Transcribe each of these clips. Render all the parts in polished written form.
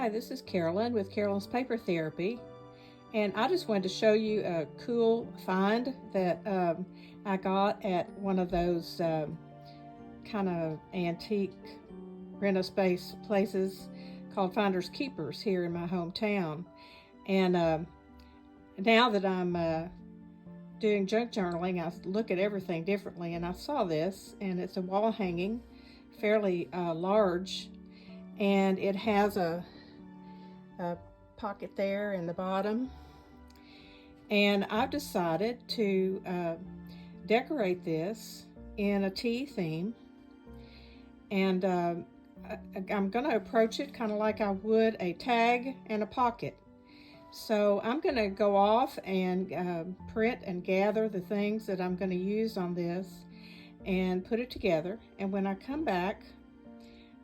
Hi, this is Carolyn with Carolyn's Paper Therapy, and I just wanted to show you a cool find that I got at one of those kind of antique rent-a-space places called Finders Keepers here in my hometown. And now that I'm doing junk journaling, I look at everything differently, and I saw this, and it's a wall hanging, fairly large, and it has a pocket there in the bottom. And I've decided to decorate this in a tea theme, and I'm going to approach it kind of like I would a tag and a pocket. So I'm going to go off and print and gather the things that I'm going to use on this and put it together, and when I come back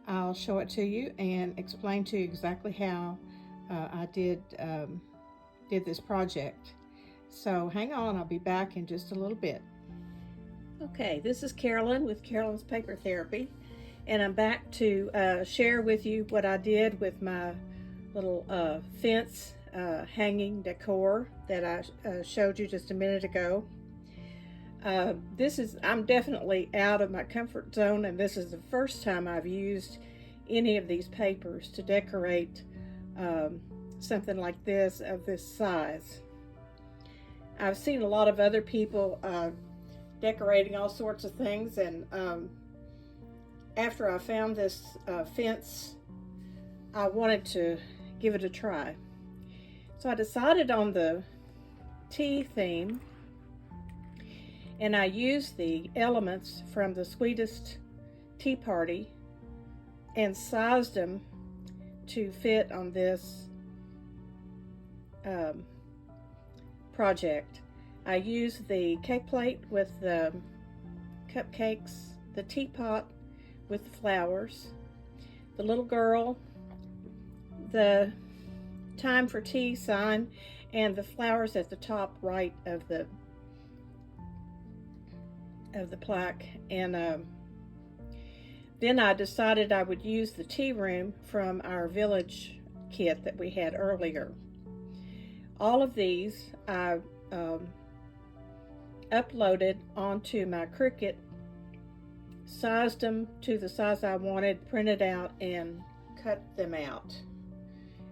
I'll show it to you and explain to you exactly how I did this project. So hang on, I'll be back in just a little bit. Okay, this is Carolyn with Carolyn's Paper Therapy, and I'm back to share with you what I did with my little fence hanging decor that I showed you just a minute ago. I'm definitely out of my comfort zone, and this is the first time I've used any of these papers to decorate something like this of this size. I've seen a lot of other people decorating all sorts of things, and after I found this fence, I wanted to give it a try. So I decided on the tea theme, and I used the elements from the Sweetest Tea Party and sized them to fit on this project. I used the cake plate with the cupcakes, the teapot with the flowers, the little girl, the time for tea sign, and the flowers at the top right of the plaque. And then I decided I would use the tea room from our village kit that we had earlier. All of these I uploaded onto my Cricut, sized them to the size I wanted, printed out, and cut them out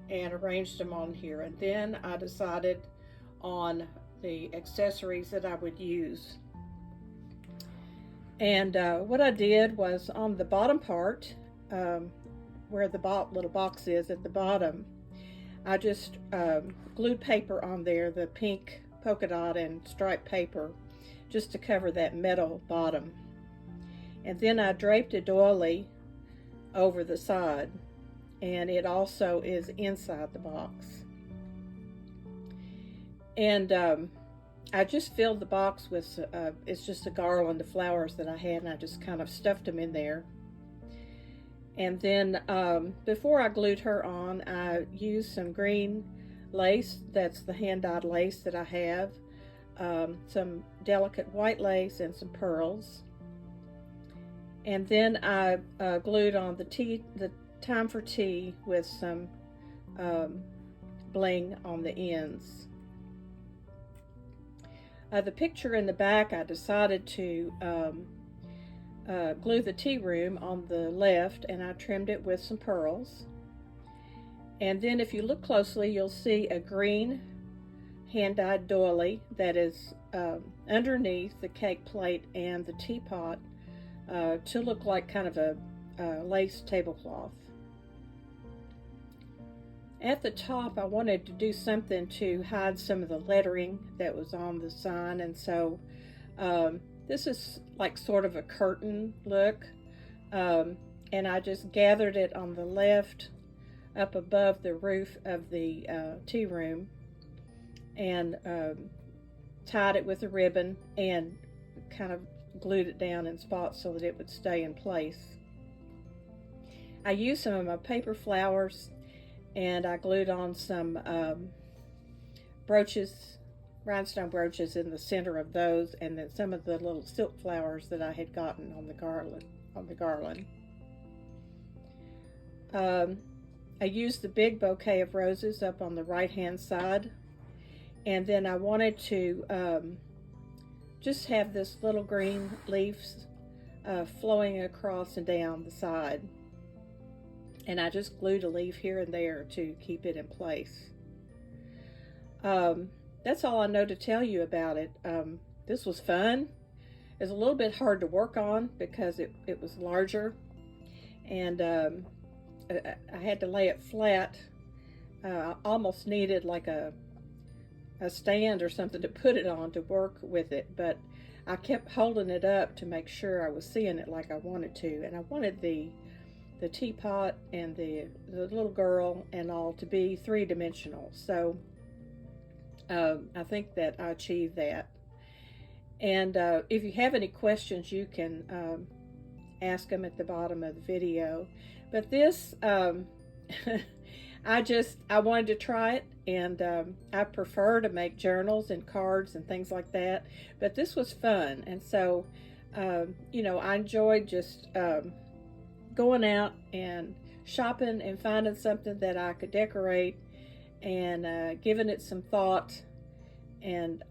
and arranged them on here. And then I decided on the accessories that I would use. And what I did was on the bottom part, where the little box is at the bottom, I just glued paper on there, the pink polka dot and striped paper, just to cover that metal bottom. And then I draped a doily over the side, and it also is inside the box. And I just filled the box with, it's just a garland of flowers that I had, and I just kind of stuffed them in there. And then before I glued her on, I used some green lace, that's the hand-dyed lace that I have, some delicate white lace, and some pearls. And then I glued on the time for tea with some bling on the ends. The picture in the back, I decided to glue the tea room on the left, and I trimmed it with some pearls. And then if you look closely, you'll see a green hand-dyed doily that is underneath the cake plate and the teapot to look like kind of a lace tablecloth. At the top, I wanted to do something to hide some of the lettering that was on the sign, and so this is like sort of a curtain look, and I just gathered it on the left up above the roof of the tea room, and tied it with a ribbon and kind of glued it down in spots so that it would stay in place. I used some of my paper flowers, and I glued on some brooches, rhinestone brooches in the center of those, and then some of the little silk flowers that I had gotten on the garland. I used the big bouquet of roses up on the right hand side, and then I wanted to just have this little green leaves flowing across and down the side, and I just glued a leaf here and there to keep it in place. That's all I know to tell you about it. This was fun. It was a little bit hard to work on because it was larger, and I had to lay it flat. I almost needed like a stand or something to put it on to work with it, but I kept holding it up to make sure I was seeing it like I wanted to, and I wanted the teapot and the little girl and all to be three-dimensional. So I think that I achieved that. And if you have any questions, you can ask them at the bottom of the video. But this, I wanted to try it, and I prefer to make journals and cards and things like that. But this was fun, and so, you know, I enjoyed just going out and shopping and finding something that I could decorate and giving it some thought and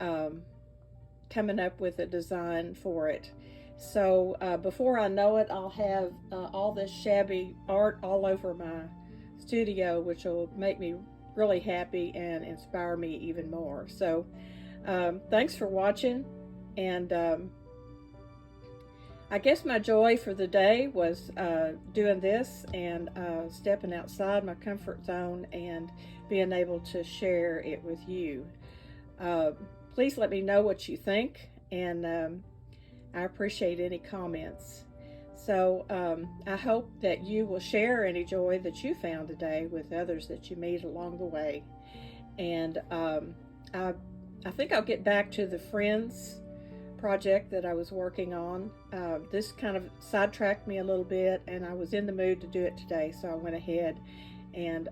coming up with a design for it. So before I know it, I'll have all this shabby art all over my studio, which will make me really happy and inspire me even more. So thanks for watching, and I guess my joy for the day was doing this and stepping outside my comfort zone and being able to share it with you. Please let me know what you think, and I appreciate any comments. So I hope that you will share any joy that you found today with others that you meet along the way. And I think I'll get back to the Friends project that I was working on. This kind of sidetracked me a little bit, and I was in the mood to do it today, so I went ahead and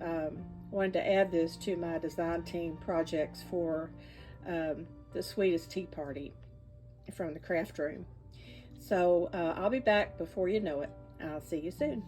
wanted to add this to my design team projects for the Sweetest Tea Party from the craft room. So I'll be back before you know it. I'll see you soon.